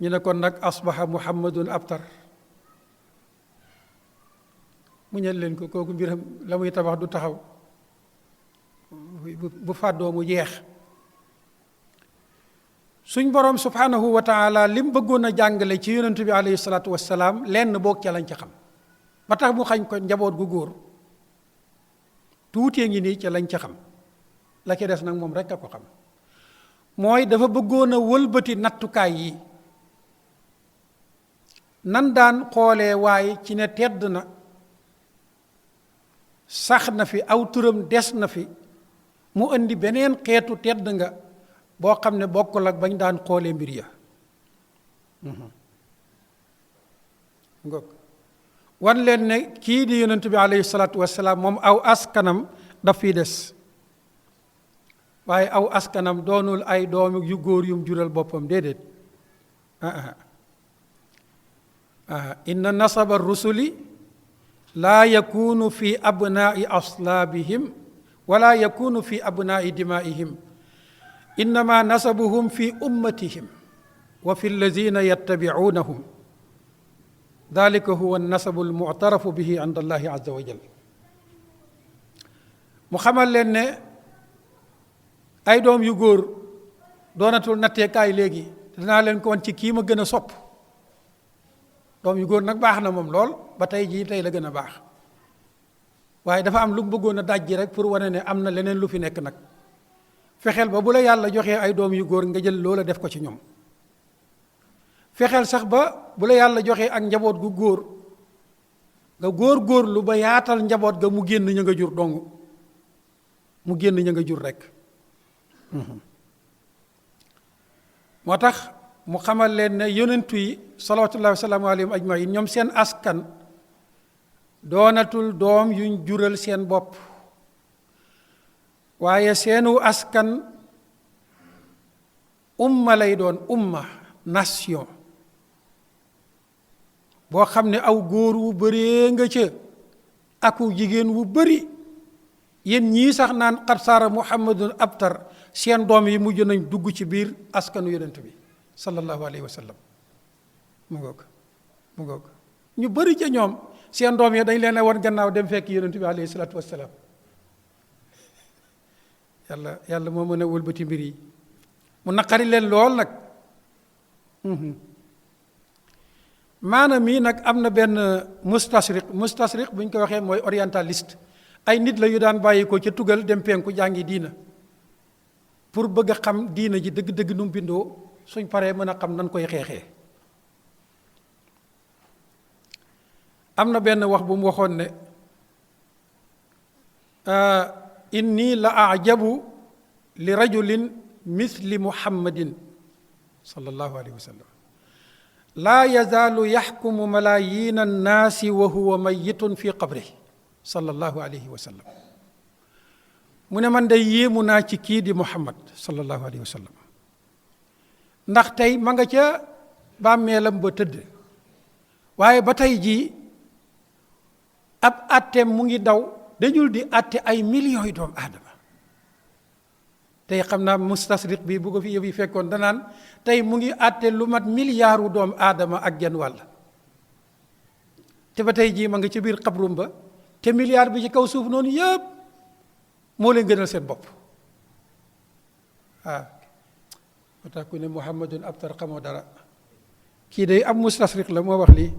ñu ne kon nag asbaha muhammadun abtar mu ñel leen ko kooku mbiram la muy tabax du taxaw bu fàddoo mu jeex suñ borom subhanahu wa taala lim bëggoon a jàngale ci yonentu bi alayhi salaatu wassalaam lenn boog ca lañ ca xam ba tax mu xañ ko njaboot gu góor tuutee ngi nii ca lañ ca xam la ca des nag moom rek a ko xam mooy dafa bëggoon a wëlbati nattukaay yi nan daan xoolee waaye ci ne tedd na sax na fi aw turam des na fi mu indi beneen xeetu tedd nga boo xam ne bokkul ak bañ daan xoolee mbir ya ngok wan leen ne kii di yonent bi alayhi salaatu wassalaam moom aw askanam daf fiy des waaye aw askanam doonul ay doom yu góor yum jural boppam déedéet inna nasaba rusuli laa yakunu fi abnaai aslaabihim wala yakunu fi abnaai dimaa'ihim innama nasabuhum fi ummatihim wa fi allazina yattabi'unahum dalika huwa annasabu almu'tarafu bihi inda allahi azza wa jal mu xamal leen ne ay doom yu góor doonatul natteekaay léegi dinaa leen ko wan ci kii ma gën a sopp doom yu góor nag baax na moom lool ba tey jii tey la gën a baax waaye dafa am lu mu bëggoon a dajji rek pour wane ne am na leneen lu fi nekk nag fexeel ba bu la yàlla joxee ay doom yu góor nga jël loola def ko ci ñoom fexeel sax ba bu la yàlla joxee ak njaboot gu góor nga góor-góorlu ba yaatal njaboot ga mu génn ña nga jur dong mu génn ña nga jur rek moo tax mu xamal leen ne yonentu yi salawatullahi wa salaamu alayhim ajmain ñoom seen askan doonatul doom yuñ jural seen bopp waaye seenu askan umma lay doon umma nation boo xam ne aw góor wu bëree nga ca aku jigéen wu bëri yéen ñii sax naan qad saara muhammadun abtar seen doom yi mujj nañ dugg ci biir askanu yonent bi sallallahu alayhi wa sallam mu ngoog ñu bëri ca ñoom seen doom yi dañ leen a wan gannaaw dem fekk yonent bi alayhi salaatu wassalaam yàlla moo mën a wëlbati mbir yi mu naqari leen lool nag maanaam mii nag am na benn mustasriq bu ñu ko waxee mooy orientaliste ay nit la yu daan bàyyi ko ca tugal dem penku jàngi diina pour bëgg a xam diina ji dëgg-dëgg nu mu bindoo suñ paree mën a xam nan koy xeexee am na benn wax bu mu waxoon ne inni la ajabu li rajulin misli muhammadin sallallahu alayhi wa sallam laa yazaalu yaxkumu malaayina annaasi wa huwa mayitun fi qabrihi sallallahu alayhi wa sallam mu ne man day yéemu naa ci kii di muhammad sallallahu alayhi wa sallam ndax tey ma nga ca bàmmeelam ba tëdd waaye ba tey jii ab atteem mu ngi daw dañul di atte ay millions yi doomu aadama tey xam naa mustasriq bi bu ko fi yëf yi fekkoon danaan tey mu ngi atte lu mat milliards doomu aadama ak genn wàll te ba tey jii ma nga ci biir xabrum ba te milliard bi ci kaw suuf noonu yëpp moo leen gënal seen bopp moo tax ku ne muhammadun abtar xamoo dara kii day am mustasriq la moo wax lii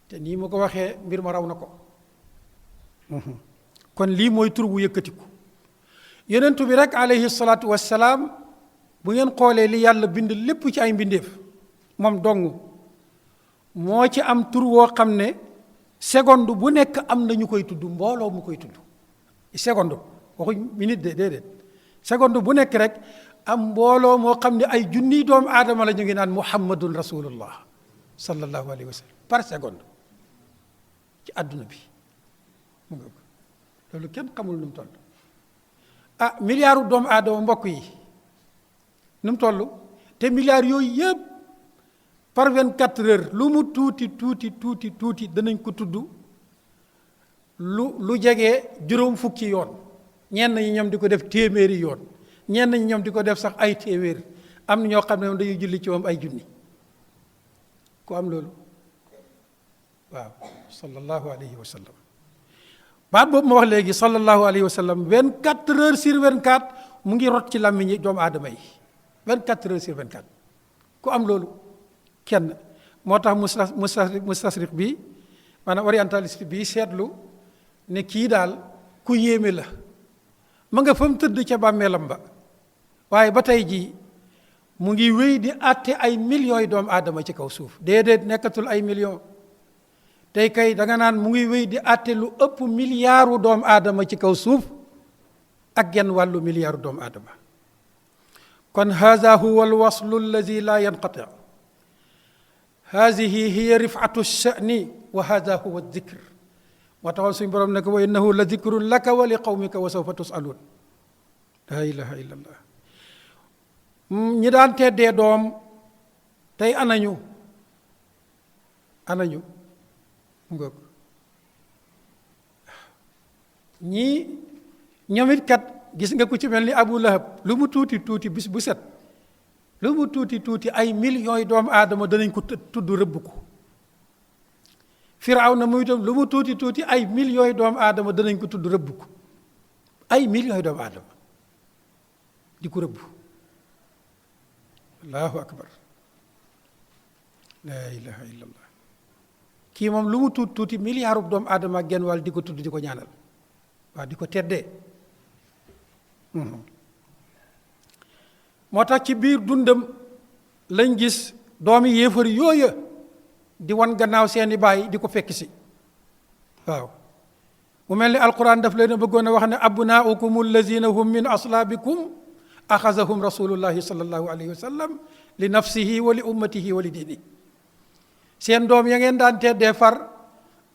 te nii ma ko waxee mbir ma raw na ko kon lii mooy tur bu yëkkatiku yonentu bi rek alayhi salaatu wassalaam bu ngeen xoolee li yàlla bind lépp ci ay mbindeef moom dong moo ci am tur woo xam ne seconde bu nekk am na ñu koy tudd mbooloo mu koy tudd seconde waxuñ minute de déedéet seconde bu nekk rek am mbooloo moo xam ne ay junniy doomu aadama la ñu ngi naan muhammadun rasulullah sallallahu alayhi wa sallam par seconde ci àdduna bi loolu kenn xamul nu mu toll milliards doomu aadama mbokk yi nu mu toll te milliards yooyu yëpp par 24 heures lu mu tuuti danañ ko tudd lu jege juróom fukki yoon ñenn ñi ñoom di ko def téeméeri yoon ñenn ñi ñoom di ko def sax ay téeméer am na ñoo xam ne moom dañuy julli ci moom ay junni ku am loolu waaw sallallahu alayhi wa sallam baat boobu ma wax léegi sallallahu alayhi wa sallam 24 heures sur 24 mu ngi rot ci làmmiñi doomu aadama yi 24 heures sur 24 ku am loolu kenn moo tax mustasriq bi maanaam orientaliste bi seetlu ne kii daal ku yéeme la ma nga fa mu tëdd ca bàmmeelam ba waaye ba tey jii mu ngi wéy di àtte ay millions yi doomu aadama ci kaw suuf déedéet nekkatul ay millions tey kay da nga naan mu ngi wéy di àtte lu ëpp milliards doomu aadama ci kaw suuf ak genn wàllu milliards doomu aadama kon haza huwa alwaslu allazi la yanqati hazihi hiya rifatu sha'ni wa haza huwa dikr moo taxoon suñu borom ne ko wa innahu la dikrun laka wa li qawmika wa sawfa tusaluun la ilaha illa allah ñi daan teddee doom tey anañu ngoog ñii ñoom it kat gis nga ku ci mel ni Abu Lahab lu mu tuuti bis bu set lu mu tuuti ay millions yi doomu aadama danañ ko tudd rëbb ko Firawna muy itam lu mu tuuti ay millions yi doomu aadama danañ ko tudd rëbb ko ay millions yi doomu aadama di ko rëbb allahu akbar la ilaha illallah kii moom lu mu tuuti milliards doomu aadama ak genn wàll di ko tudd di ko ñaanal waaw di ko teddee moo tax ci biir dundam lañ gis doomi yéefar yooya di wan gannaaw seeni baay di ko fekk si waaw mu mel ni alquran daf leen a bëggoon a wax ne abnaaukum allazina hum min aslaabikum axazahum rasulullahi sallallahu alayhi wa sallam li nafsihi wa li ummatihi wa li diini seen doom ya ngeen daan teddee far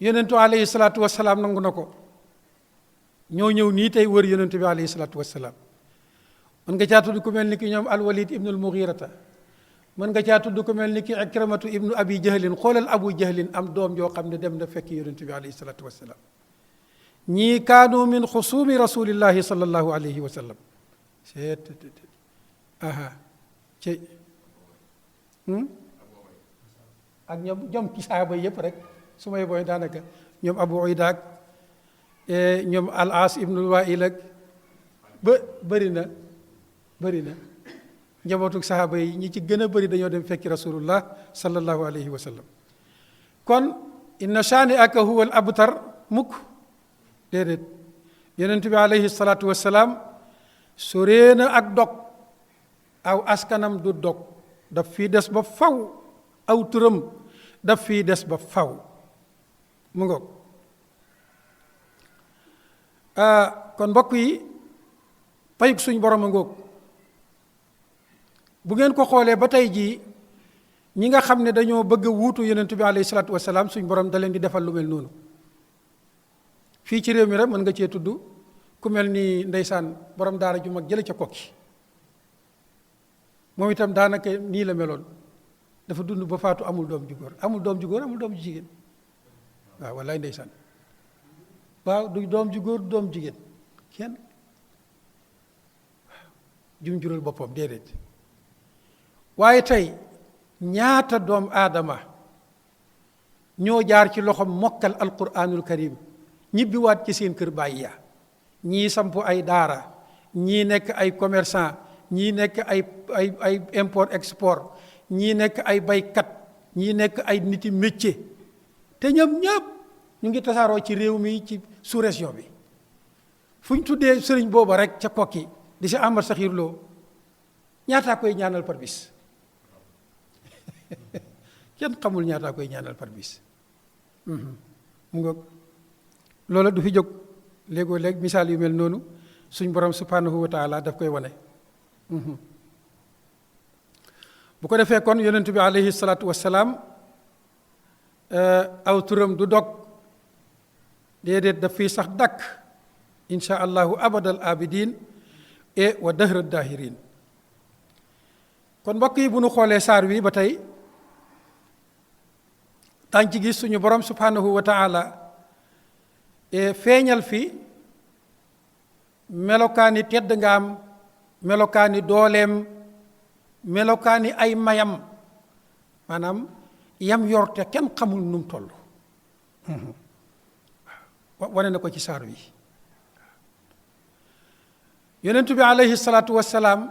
yonentu alayhi salaatu wasalaam nangu na ko ñoo ñëw nii tey wër yonentu bi alayhi salaatu wasalaam mën nga caa tudd ku mel ni ki ñoom alwalid ibnu almughirata mën nga caa tudd ku mel ni ki ikramatu ibnu abi jahlin xoolal abu jahlin am doom joo xam ne dem na fekk yonentu bi alayhi salaatu wasalaam ñii kaanu min xusuumi rasulillahi sallallahu alayhi wa sallam ak ñoom ci saaba yëpp rek su may booy daanaka ñoom abu uyda ak ñoom al as ibnu wail ak ba bëri na njabootu saaba yi ñi ci gën a bëri dañoo dem fekki rasulullah sallallahu alayhi wa sallam kon inna shaani aka huwa al abtar mukk déedéet yonent bi alayhi salaatu wassalaam soree na ak dog aw askanam du dog daf fii des ba faw aw turam daf fii des ba faw mu ngoog kon mbokk yi payug suñ borom a ngoog bu ngeen ko xoolee ba tey jii ñi nga xam ne dañoo bëgg a wuutu yonent bi alayhi salaatu wasalaam suñ borom da leen di defal lu mel noonu fii ci réew mi rek mën nga cee tudd ku mel ni ndeysaan borom daara ju mag jële ca kokki moom itam daanaka nii la meloon dafa dund ba faatu amul doom ju góor amul doom ju góor amul doom ju jigéen waaw wallaay ndeysaan waaw du doom ju góor du doom jigéen kenn jum jural boppam déedéet waaye tey ñaata doom aadama ñoo jaar ci loxom mokkal alquranul karim ñibbiwaat ci seen kër bàyyi ya ñii samp ay daara ñii nekk ay commerçant ñii nekk ay import export ñii nekk ay baykat ñii nekk ay niti métier te ñoom ñëpp ñu ngi tasaaroo ci réew mi ci sous-région bi fu ñu tuddee sëriñ booba rek ca kokki di si Ahmad Saxiir Lo ñaataa koy ñaanal par bis kenn xamul ñaataa koy ñaanal par bis mu ngoog loola du fi jóg léegoo léeg misaal yu mel noonu suñ borom subhanahu wa taala daf koy wane bu ko defee kon yonent bi alayhi salaatu wassalaam aw turam du dog déedéet daf fii sax dakk insha allahu abadal abidin e wa dahra dahirin kon mbokk yi bu nu xoolee saar wi ba tey daañ ci gis suñu borom subhanahu wa taala feeñal fi melokaani tedd ngaam melokaani dooleem melokaani ay mayam maanaam yam yor te kenn xamul nu mu toll wane na ko ci saar wi yonentu bi alayhi salaatu wassalaam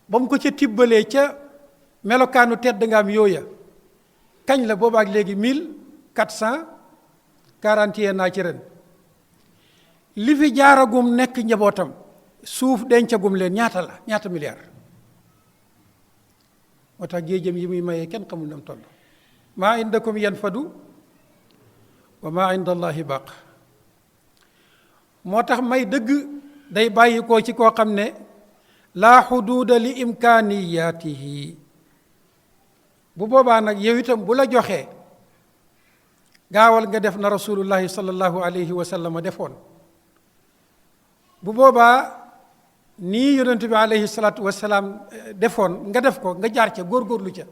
ba mu ko ca tibbalee ca melokaanu tedd ngaam yooya kañ la boobaak léegi 1441 naa ci ren li fi jaaragum nekk njabootam suuf dencagum leen ñaata milliard moo tax géejëm yi muy mayee kenn xamul nam toll maa indakum yanfadu wa maa inda allahi baq moo tax may dëgg day bàyyi koo ci koo xam ne laa xuduuda li imkaaniyaatihi bu boobaa nag yow itam bu la joxee gaawal nga def na rasulullahi sallallahu alayhi wa sallam defoon bu boobaa nii yonent bi alayhi salaatu wasalaam defoon nga def ko nga jaar ca góorgóorlu ca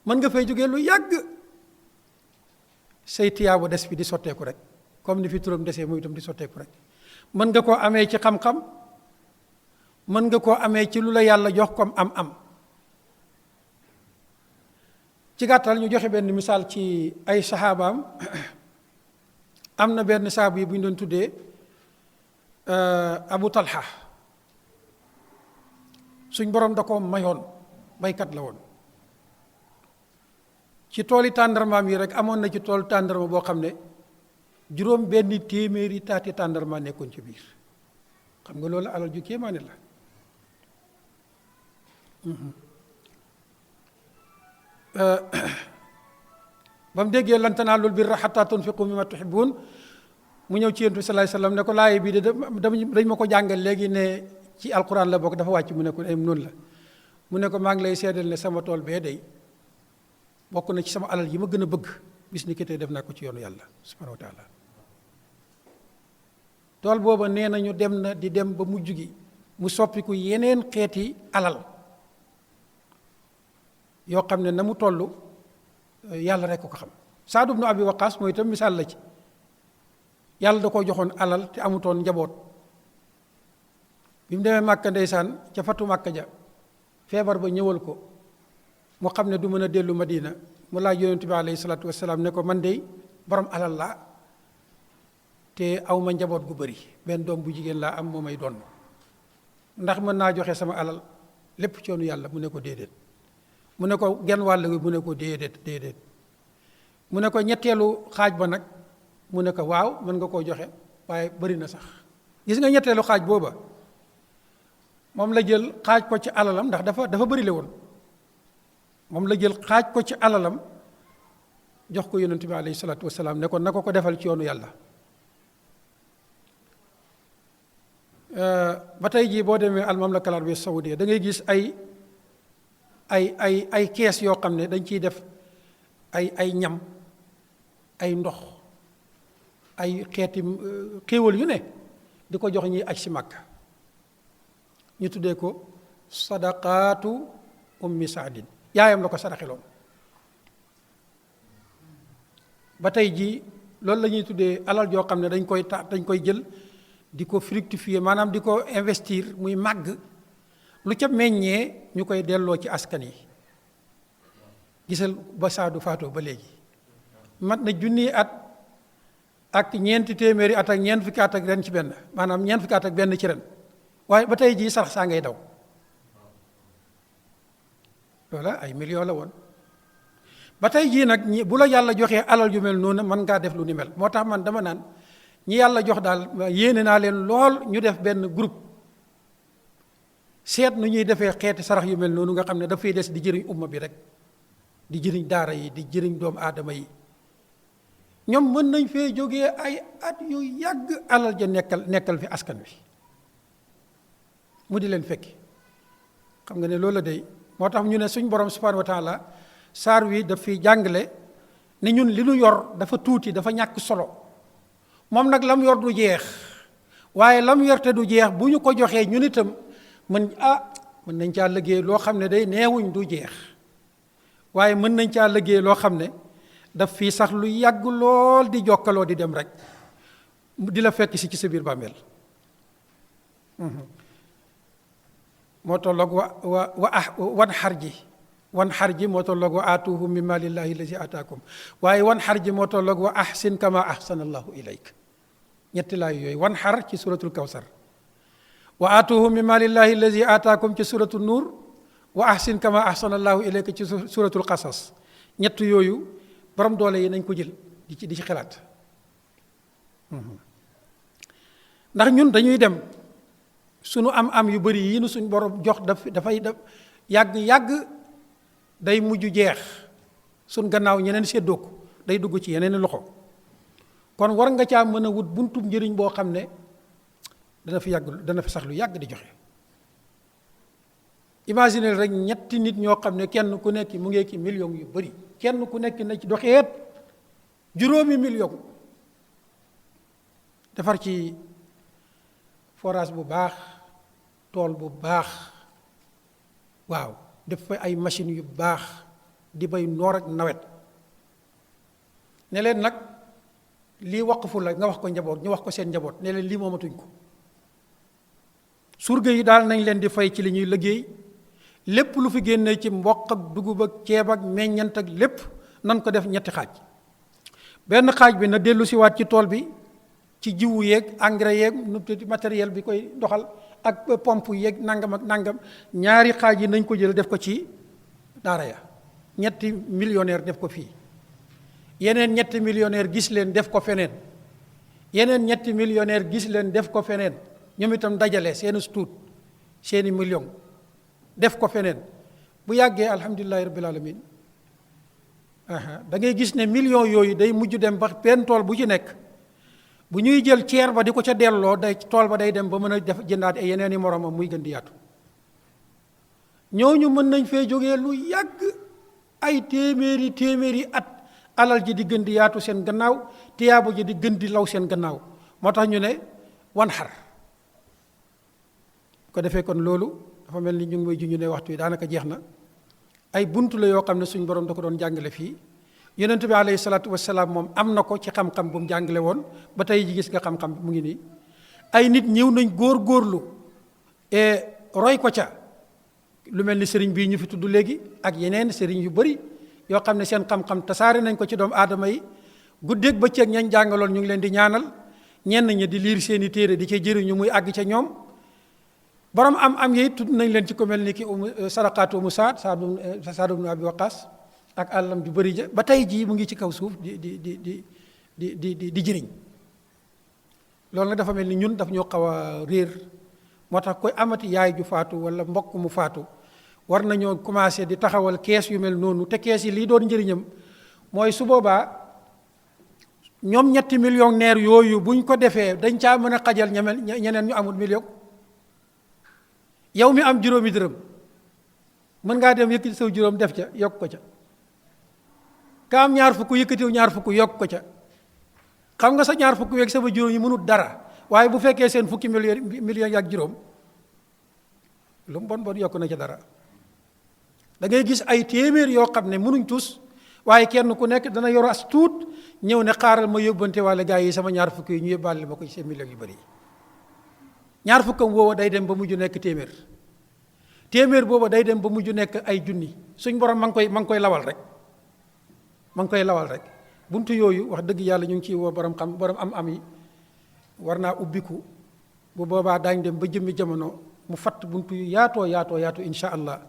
mën nga fay jógee lu yàgg say tiyaabo des fi di sotteeku rek comme ni fi turam desee muy itam di sotteeku rek mën nga koo amee ci xam-xam mën nga koo amee ci lu la yàlla jox comme am ci gàttal ñu joxe benn misaal ci ay saxaabaam am na benn saabu yi bu ñu doon tuddee Abu Talha suñ borom da ko mayoon baykat la woon ci tooli tàndarmaam yi rek amoon na ci tool tàndarma boo xam ne juróom benn téeméeri taati tàndarma nekkoon ci biir xam nga loolu alal ju kéemaane la ba mu déggee lan tanaalul birra hattaa tunfiqu mimmaa tuhibbuun mu ñëw ci Yonent bi sallallaahu alayhi wa sallam ne ko laaye bii de dañ ma ko jàngal léegi ne ci alquran la bokk dafa wàcc mu ne ko noonu la mu ne ko maa ngi lay seedal ne sama tool bee day bokk na ci sama alal yi ma gën a bëgg bis ni ki tey def naa ko ci yoonu yàlla subhanahu wa taala tool booba nee nañu dem na di dem ba mujj gi mu soppiku yeneen xeeti alal yoo xam ne na mu toll yàlla rek ko xam Saad ibnu Abi Waqaas mooy itam misaal la ci yàlla da koo joxoon alal te amutoon njaboot bi mu demee Màkka ndeysaan ca fatu Màkka ja feebar ba ñëwal ko mu xam ne du mën a dellu Madina mu laaj Yonent bi alayhi salaatu wasalaam ne ko man de borom alal laa te awma njaboot gu bëri benn doom bu jigéen laa am moo may donn ndax mën naa joxe sama alal lépp ci yoonu yàlla mu ne ko déedéet mu ne ko genn wàll gi mu ne ko déedéet mu ne ko ñetteelu xaaj ba nag mu ne ko waaw mën nga koo joxe waaye bëri na sax gis nga ñetteelu xaaj booba moom la jël xaaj ko ci alalam ndax dafa bëri le woon moom la jël xaaj ko ci alalam jox ko Yonent bi alayhi salaatu wasalaam ne ko na ko defal ci yoonu yàlla ba tey jii boo demee al mamlaka al arabiyya saoudiya da ngay gis ay kees yoo xam ne dañ ciy def ay ñam ay ndox ay xeeti xéewal yu ne di ko jox ñi aj si Makka ñu tuddee ko sadaqaatu ummi saadin yaayam la ko saraxeloon. ba tey jii loolu la ñuy tuddee alal joo xam ne dañ koy jël di ko fructifier maanaam di ko investir muy màgg, lu ca meññee ñu koy delloo ci askan yi. gisal ba Saadu faatoo ba léegi mat na junni at ak ñeenti téeméeri at ak ñeent fukki at ak ren ci benn, maanaam ñeent fukki at ak benn ci ren, waaye ba tey jii sarax saa ngay daw. loola ay millions la woon. ba tey jii nag bu la yàlla joxee alal yu mel noonu mën ngaa def lu ni mel. moo tax man dama naan ñi yàlla jox daal yéene naa leen lool ñu def benn groupe seet nu ñuy defee xeeti sarax yu mel noonu nga xam ne dafay des di jëriñ umma bi rek, di jëriñ daara yi, di jëriñ doomu aadama yi. ñoom mën nañ fee jógee ay at yu yàgg alal ja nekkal fi askan wi mu di leen fekki. xam nga ne loolu la day moo tax ñu ne suñ borom subhanahu wa taala saar wi daf fi jàngale ni ñun li nu yor dafa tuuti, dafa ñàkk solo. moom nag lam yor du jeex, waaye lam yor te du jeex bu ñu ko joxee ñun itam mën nañ caa liggéey loo xam ne day neewuñ du jeex, waaye mën nañ caa liggéey loo xam ne daf fii sax lu yàgg lool di jokkaloo di dem rek di la fekk si ci sa biir bàmmeel. moo tolloog wan xar ji moo tolloog wa aatuhum min maalillahi allazi ataakum, waaye wan xar ji moo tolloog wa ahsin kama ahsana allahu ilayk. ñetti laay yooyu, wan xar ci suratul kawsar, wa aatuhum min maalillahi allazi ataakum ci suratul nuur, wa ahsin kama ahsana allahu ilayka ci suratul qasas. ñett yooyu borom doole yi nañ ko jël di ci xalaat. ndax ñun dañuy dem sunu am yu bari yi nu suñ borom jox dafay yàgg day mujj jeex, suñ gannaaw ñeneen séddoo ko, day dugg ci yeneen loxo. kon war nga caa mën a wut buntu njëriñ boo xam ne dana fi sax lu yàgg di joxe. imaginer rek ñetti nit ñoo xam ne kenn ku nekk mu ngi ki millions yu bari, kenn ku nekk na ci doxeet juróomi million, defar ci forage bu baax, tool bu baax, waaw def fa ay machines yu baax di bay noor ak nawet. ne leen nag lii waqfu la nga wax ko njaboot, ñu wax ko seen njaboot, ne leen lii moomatuñ ko. surga yi daal nañ leen di fay ci li ñuy liggéey, lépp lu fi génnee ci mboq ak dugub ak ceeb ak meññant ak lépp nan ko def ñetti xaaj. benn xaaj bi na dellu siwaat ci tool bi ci jiwu yeeg engrais yeeg matériel bi koy doxal ak pompe yeeg nangam ak nangam. ñaari xaaj yi nañ ko jël def ko ci daara ya, ñetti millionnaire def ko fii, yeneen ñetti millionnaire gis leen def ko feneen, yeneen ñetti millionnaire gis leen def ko feneen, ñoom itam dajale seeni stuut seeni million def ko feneen. bu yàggee alhamdulillahi rabbil alamin da ngay gis ne millions yooyu day mujj dem ba benn tool bu ci nekk bu ñuy jël ceer ba di ko ca delloo day tool ba day dem ba mën a def jëndaat ay yeneen i moromam muy gën di yaatu. ñooñu mën nañ fee jógee lu yàgg ay téeméeri at, alal ji di gën di yaatu seen gannaaw, tiyaabu ji di gën di law seen gannaaw. moo tax ñu ne wan xar. ko defee kon loolu dafa mel ni ñu ngi may junj ne waxtu yi daanaka jeex na. ay buntu la yoo xam ne suñ borom da ko doon jàngale fii. yonent bi alayhi salaatu wasalaam moom am na ko ci xam-xam bu mu jàngale woon, ba tey ji gis nga xam-xam mu ngi nii. ay nit ñëw nañ góor-góorlu roy ko ca, lu mel ni sëriñ bii ñu fi tudd léegi ak yeneen sëriñ yu bari yoo xam ne seen xam-xam tasaare nañ ko ci doomu aadama yi. guddeeg bëccëg ñañ jàngaloon ñu ngi leen di ñaanal, ñenn ñi di liir seeni téere di ca jëriñu muy àgg ca ñoom. borom am yi tudd nañ leen ci ko mel ni ki sadaqaatu Saad ibn Abi Waqaas ak àllam ju bëri ja ba tey jii mu ngi ci kaw suuf di jëriñ. loolu nag dafa mel ni ñun daf ñoo xaw a réer. moo tax koy amati yaay ju faatu wala mbokk mu faatu war nañoo commencé di taxawal kees yu mel noonu. te kees yi lii doon njëriñam mooy su boobaa ñoom ñetti millionnaire yooyu buñ ko defee dañ caa mën a xajal ñeneen ñu amul million. yow mi am juróomi dërëm mën ngaa dem yëkkati saw juróom def ca yokk ko ca, ka am ñaar fukk yëkkatiw ñaar fukk yokk ko ca. xam nga sa ñaar fukk yeeg sama juróom yi mënut dara, waaye bu fekkee seen fukki million ak juróom lu mu bon yokk na ca dara. da ngay gis ay téeméer yoo xam ne mënuñ tus waaye kenn ku nekk dana yor as tuut ñëw ne xaaral ma yóbbante wala gaa yi sama ñaar fukk yi ñu yóbbaale ma ko ci seen millions yu bëri ñaar fukkam woowa day dem ba mujj nekk téeméer booba day dem ba mujj nekk ay junni suñ borom ma ngi koy lawal rek buntu yooyu wax dëgg yàlla ñu ngi ciy woo borom am yi war naa ubbiku bu boobaa daañ dem ba jëmmi jamono mu fatt buntu yu yaatoo insha allah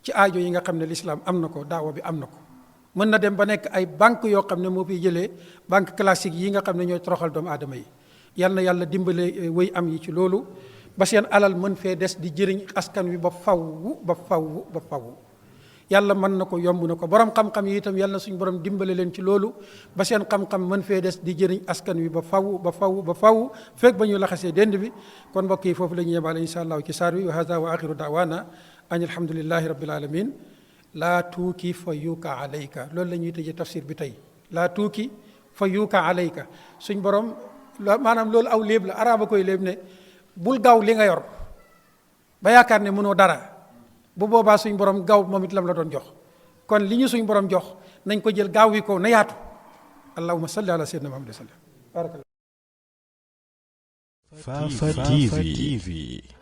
ci aajo yi nga xam ne lislaam am na ko daawa bi am na ko mën na dem ba nekk ay banque yoo xam ne moo fiy jëlee banque classique yi nga xam ne ñooy toroxal doomu aadama yi yal na yàlla dimbale wéy am yi ci loolu ba seen alal mën fee des di jëriñ askan wi ba faww yàlla mën na ko yomb na ko borom xam-xam yi itam yàlla na suñu borom dimbale leen ci loolu ba seen xam-xam mën fee des di jëriñ askan wi ba faww fekk ba ñu laxasee dend bi kon mbokk yi foofu la ñu yemaale insha allah ci saar wi wa hada wa axiru daawana an alhamdulillahi rabbil alamin laa tuuki fa yuuka alayka loolu la ñuy tëjee tafsir bi tey laa tuuki fa yuuka alayka suñ borom maanaam loolu aw léeb la araba koy léeb ne bul gaaw li nga yor ba yaakaar ne mënoo dara bu boobaa suñ borom gaaw moom it lam la doon jox kon li ñu suñ borom jox nañ ko jël gaaw wi ko na yaatu allahumma salli ala sayyidina muhammad wa sallam barakallah Fafa TV